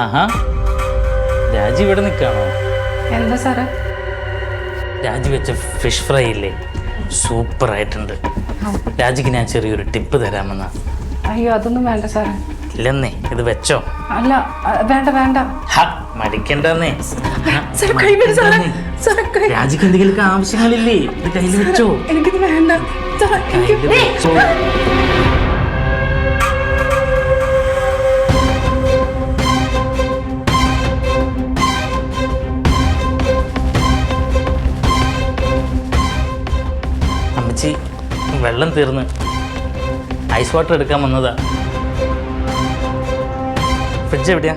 ആഹാ, രാജി ഇവിടെ നിൽക്കാണോ? എന്താ സാറേ? രാജി വെച്ച ഫിഷ് ഫ്രൈ ഇല്ലേ, സൂപ്പർ ആയിട്ടുണ്ട്. രാജിക്ക് ഞാൻ ചെറിയൊരു ടിപ്പ് തരാമെന്നാ. അയ്യോ, അതൊന്നും വേണ്ട സാറേ. ഇല്ലെന്നേ, ഇത് വെച്ചോ. അല്ല, വേണ്ട വേണ്ട. മടിക്കണ്ടെന്നേ. രാജിക്ക് എന്തെങ്കിലും ആവശ്യങ്ങളില്ലേ, ഇത് കയ്യിൽ വെച്ചോ. എനിക്കിത് വേണ്ട. അമ്മച്ചി, വെള്ളം തീർന്ന് ഐസ് വാട്ടർ എടുക്കാൻ വന്നതാ. ഫ്രിഡ്ജ് എവിടെയാ?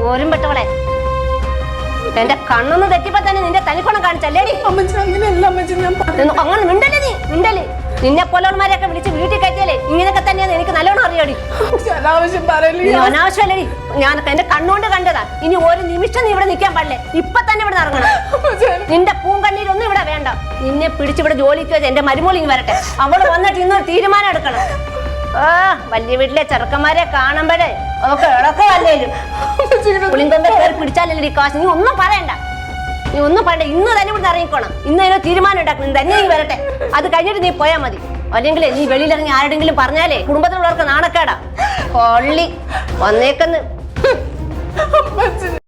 ഓരും പെട്ടവളെ, എന്റെ കണ്ണൊന്ന് തെറ്റിപ്പോ തന്നെ നിന്റെ തനിക്കൊണം കാണിച്ചല്ലേടി. അങ്ങനെ മിണ്ടല്ലേ നീ, മിണ്ടല്. നിന്നെ പോലവന്മാരെയൊക്കെ വിളിച്ച് വീട്ടിൽ കയറ്റിയാലേ ഇങ്ങനെയൊക്കെ തന്നെയാണ് എനിക്ക് നല്ലോണം അറിയാടി. അനാവശ്യമല്ലേടി, ഞാൻ എന്റെ കണ്ണുകൊണ്ട് കണ്ടതാ. ഇനി ഒരു നിമിഷം നീ ഇവിടെ നിൽക്കാൻ പാടില്ലേ, ഇപ്പൊ തന്നെ ഇവിടെ ഇറങ്ങണം. നിന്റെ പൂങ്കണ്ണീരൊന്നും ഇവിടെ വേണ്ട. നിന്നെ പിടിച്ചിവിടെ ജോലിക്ക് വെച്ച് എന്റെ മരുമോളിങ് വരട്ടെ. അവള് വന്നിട്ട് ഇന്നൊരു തീരുമാനം എടുക്കണം. വലിയ വീട്ടിലെ ചെറുക്കന്മാരെ കാണുമ്പോഴേ ഒക്കെ ഇളക്കമല്ലേലും പുളിങ്കൊമ്പെ കയറി പിടിച്ചാലല്ലേ കാശ്. നീ ഒന്നും പറയണ്ട, നീ ഒന്നും പറയണ്ട. ഇന്ന് തന്നെ ഇവിടെ ഇറങ്ങിക്കോണം. ഇന്ന് അതിനൊരു തീരുമാനം ഉണ്ടാക്കണം. തന്നെ നീ വരട്ടെ, അത് കഴിഞ്ഞിട്ട് നീ പോയാൽ മതി. അല്ലെങ്കിൽ നീ വെളിയിലിറങ്ങി ആരുടെങ്കിലും പറഞ്ഞാലേ കുടുംബത്തിലുള്ളവർക്ക് നാണക്കേടാ. കൊള്ളി വന്നേക്കെന്ന്.